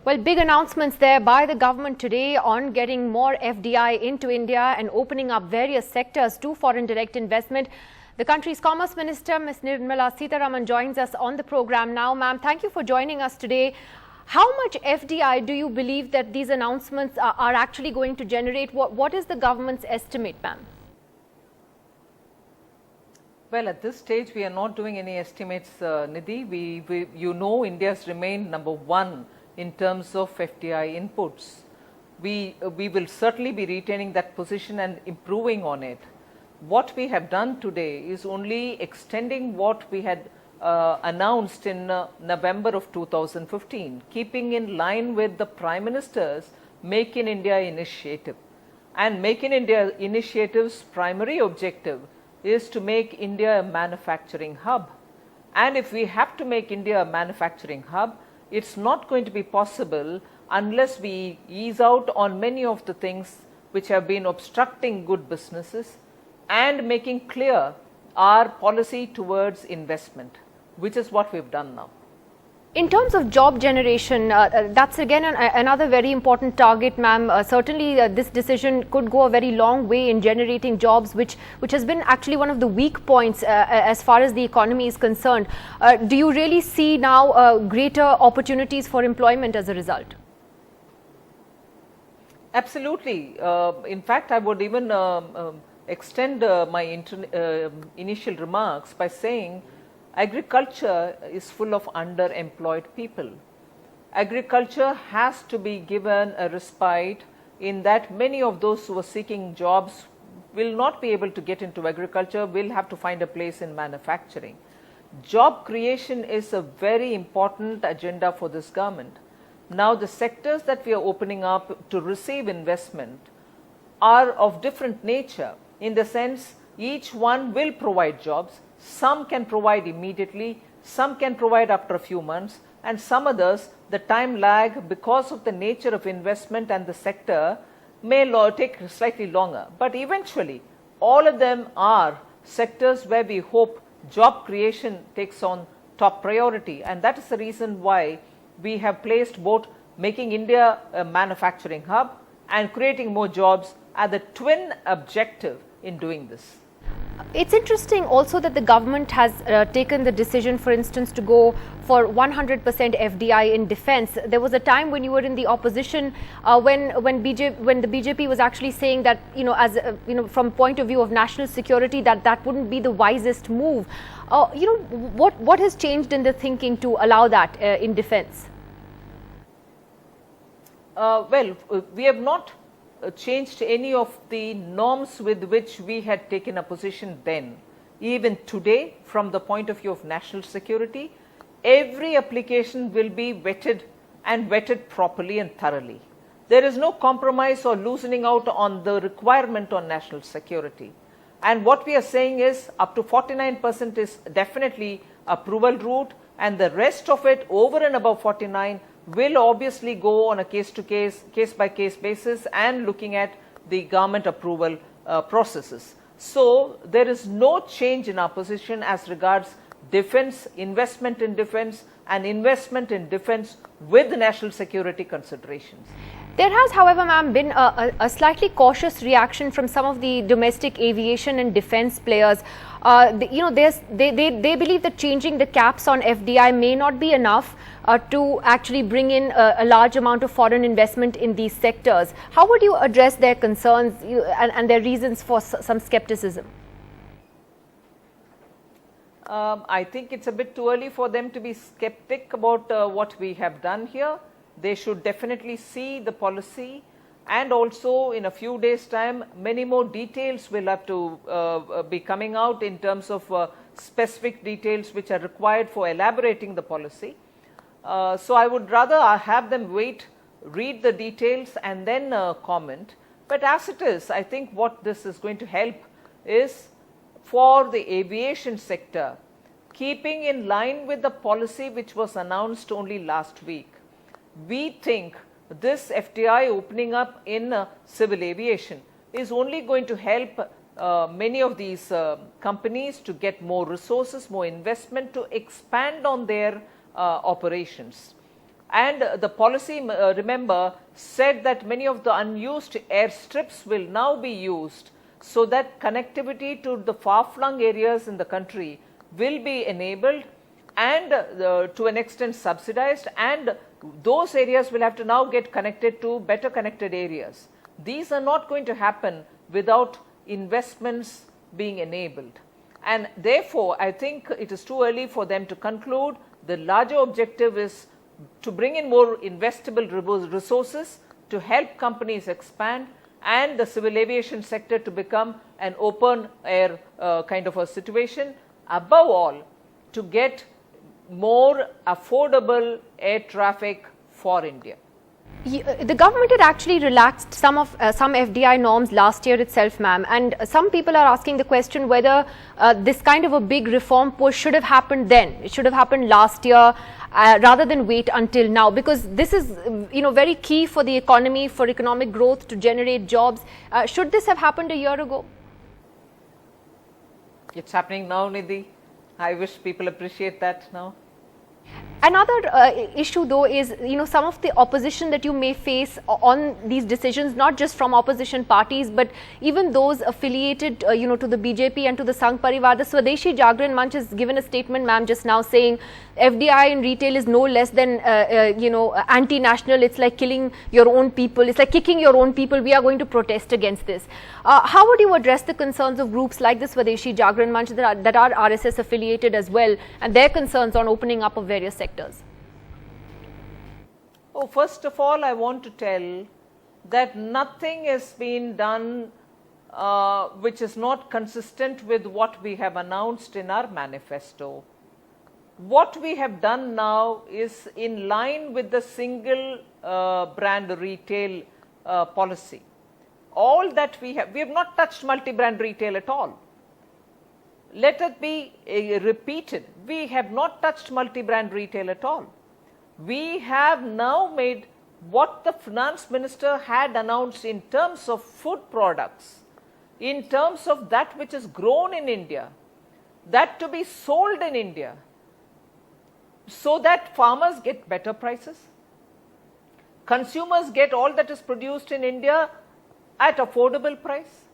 Well, big announcements there by the government today on getting more FDI into India and opening up various sectors to foreign direct investment. The country's Commerce Minister, Ms. Nirmala Sitharaman, joins us on the program now. Ma'am, thank you for joining us today. How much FDI do you believe that these announcements are actually going to generate? What is the government's estimate, ma'am? Well, at this stage, we are not doing any estimates, Nidhi. You know, India's remained #1 in terms of FDI inputs. We will certainly be retaining that position and improving on it. What we have done today is only extending what we had announced in November of 2015, keeping in line with the Prime Minister's Make in India initiative. And Make in India initiative's primary objective is to make India a manufacturing hub. And if we have to make India a manufacturing hub, it's not going to be possible unless we ease out on many of the things which have been obstructing good businesses and making clear our policy towards investment, which is what we've done now. In terms of job generation, that's again another very important target, ma'am. Certainly, this decision could go a very long way in generating jobs, which has been actually one of the weak points as far as the economy is concerned. Do you really see now greater opportunities for employment as a result? Absolutely. In fact, I would even extend my initial remarks by saying agriculture is full of underemployed people. Agriculture has to be given a respite in that many of those who are seeking jobs will not be able to get into agriculture, will have to find a place in manufacturing. Job creation is a very important agenda for this government. Now, the sectors that we are opening up to receive investment are of different nature, in the sense each one will provide jobs. Some can provide immediately, some can provide after a few months, and some others, the time lag because of the nature of investment and the sector may take slightly longer. But eventually, all of them are sectors where we hope job creation takes on top priority, and that is the reason why we have placed both making India a manufacturing hub and creating more jobs as the twin objective in doing this. It's interesting also that the government has taken the decision, for instance, to go for 100% FDI in defense. There was a time when you were in the opposition when the BJP was actually saying that, from point of view of national security, that wouldn't be the wisest move. What has changed in the thinking to allow that in defense? We have not changed any of the norms with which we had taken a position then. Even today, from the point of view of national security, every application will be vetted and vetted properly and thoroughly. There is no compromise or loosening out on the requirement on national security. And what we are saying is up to 49% is definitely approval route, and the rest of it over and above 49 will obviously go on a case-by-case basis and looking at the government approval processes. So there is no change in our position as regards defense, investment in defense, and investment in defense with national security considerations. There has, however, ma'am, been a slightly cautious reaction from some of the domestic aviation and defense players. They believe that changing the caps on FDI may not be enough to actually bring in a large amount of foreign investment in these sectors. How would you address their concerns and their reasons for some skepticism? I think it's a bit too early for them to be skeptic about what we have done here. They should definitely see the policy, and also in a few days' time, many more details will have to be coming out in terms of specific details which are required for elaborating the policy. So I would rather have them wait, read the details and then comment. But as it is, I think what this is going to help is for the aviation sector, keeping in line with the policy which was announced only last week. We think this FDI opening up in civil aviation is only going to help many of these companies to get more resources, more investment to expand on their operations. And the policy, remember, said that many of the unused airstrips will now be used so that connectivity to the far-flung areas in the country will be enabled and to an extent subsidized, and those areas will have to now get connected to better connected areas. These are not going to happen without investments being enabled. And therefore, I think it is too early for them to conclude. The larger objective is to bring in more investable resources to help companies expand and the civil aviation sector to become an open air kind of a situation. Above all, to get more affordable air traffic for India. The government had actually relaxed some FDI norms last year itself, ma'am, and some people are asking the question whether this kind of a big reform push should have happened then. It should have happened last year rather than wait until now, because this is very key for the economy, for economic growth, to generate jobs. Should this have happened a year ago? It's happening now, Nidhi. I wish people appreciate that now. Another issue though is, some of the opposition that you may face on these decisions, not just from opposition parties, but even those affiliated, to the BJP and to the Sangh Parivar. The Swadeshi Jagran Manch has given a statement, ma'am, just now saying FDI in retail is no less than, anti-national. It's like killing your own people. It's like kicking your own people. We are going to protest against this. How would you address the concerns of groups like the Swadeshi Jagran Manch that are RSS affiliated as well, and their concerns on opening up of various sectors? Oh, first of all, I want to tell that nothing has been done which is not consistent with what we have announced in our manifesto. What we have done now is in line with the single brand retail policy. All that we have not touched multi-brand retail at all. Let it be repeated, we have not touched multi-brand retail at all. We have now made what the finance minister had announced in terms of food products, in terms of that which is grown in India, that to be sold in India, so that farmers get better prices, consumers get all that is produced in India at affordable price.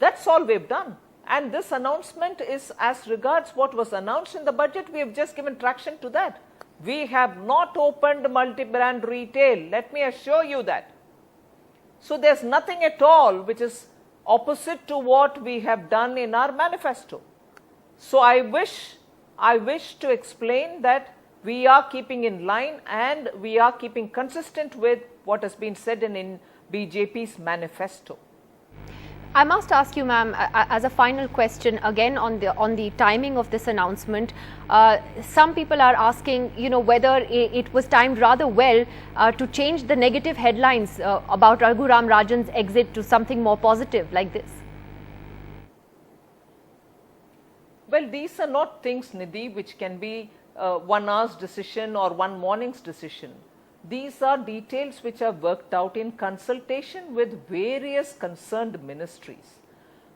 That's all we've done. And this announcement is as regards what was announced in the budget. We have just given traction to that. We have not opened multi-brand retail, let me assure you that. So there's nothing at all which is opposite to what we have done in our manifesto. So I wish to explain that we are keeping in line and we are keeping consistent with what has been said in BJP's manifesto. I must ask you, ma'am, as a final question again on the timing of this announcement. Some people are asking, whether it was timed rather well to change the negative headlines about Raghuram Rajan's exit to something more positive like this. Well, these are not things, Nidhi, which can be 1 hour's decision or one morning's decision. These are details which are worked out in consultation with various concerned ministries,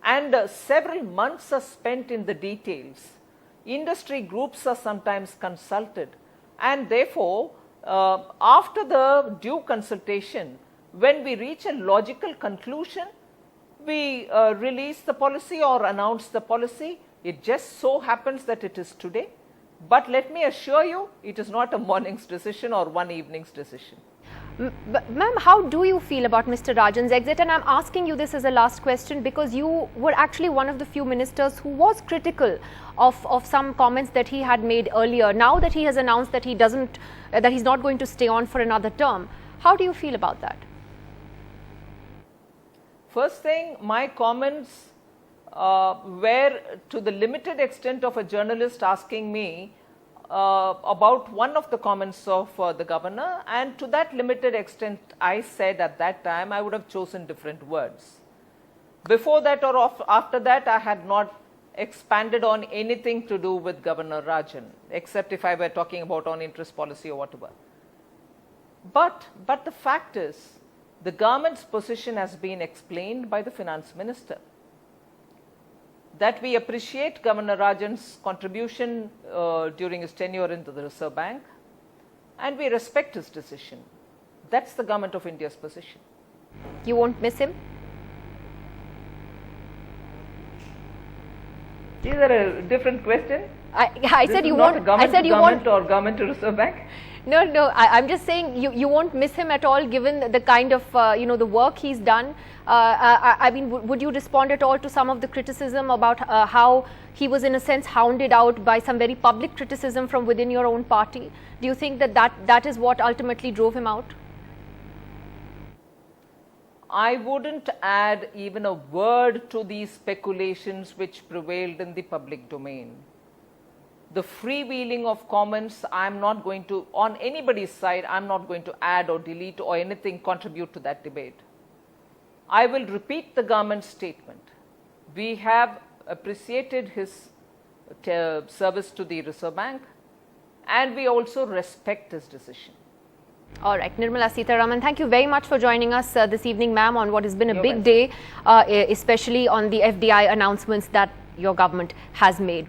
and several months are spent in the details. Industry groups are sometimes consulted, and therefore, after the due consultation, when we reach a logical conclusion, we release the policy or announce the policy. It just so happens that it is today. But let me assure you, it is not a morning's decision or one evening's decision. Ma'am, how do you feel about Mr. Rajan's exit? And I'm asking you this as a last question because you were actually one of the few ministers who was critical of some comments that he had made earlier. Now that he has announced that he's not going to stay on for another term, how do you feel about that? First thing, my comments were to the limited extent of a journalist asking me about one of the comments of the governor, and to that limited extent I said at that time I would have chosen different words. Before that or after that I had not expanded on anything to do with Governor Rajan, except if I were talking about on interest policy or whatever. But the fact is, the government's position has been explained by the finance minister. That we appreciate Governor Rajan's contribution during his tenure into the Reserve Bank, and we respect his decision. That's the Government of India's position. You won't miss him? Is that a different question? I said you won't. I said you won't. Or government to Reserve Bank? No. I'm just saying you won't miss him at all, given the kind of the work he's done. I mean, would you respond at all to some of the criticism about how he was in a sense hounded out by some very public criticism from within your own party? Do you think that is what ultimately drove him out? I wouldn't add even a word to these speculations which prevailed in the public domain. The freewheeling of comments, I'm not going to, on anybody's side, I'm not going to add or delete or anything contribute to that debate. I will repeat the government's statement. We have appreciated his service to the Reserve Bank, and we also respect his decision. All right, Nirmala Sitharaman, thank you very much for joining us this evening, ma'am, on what has been a You're big day, especially on the FDI announcements that your government has made.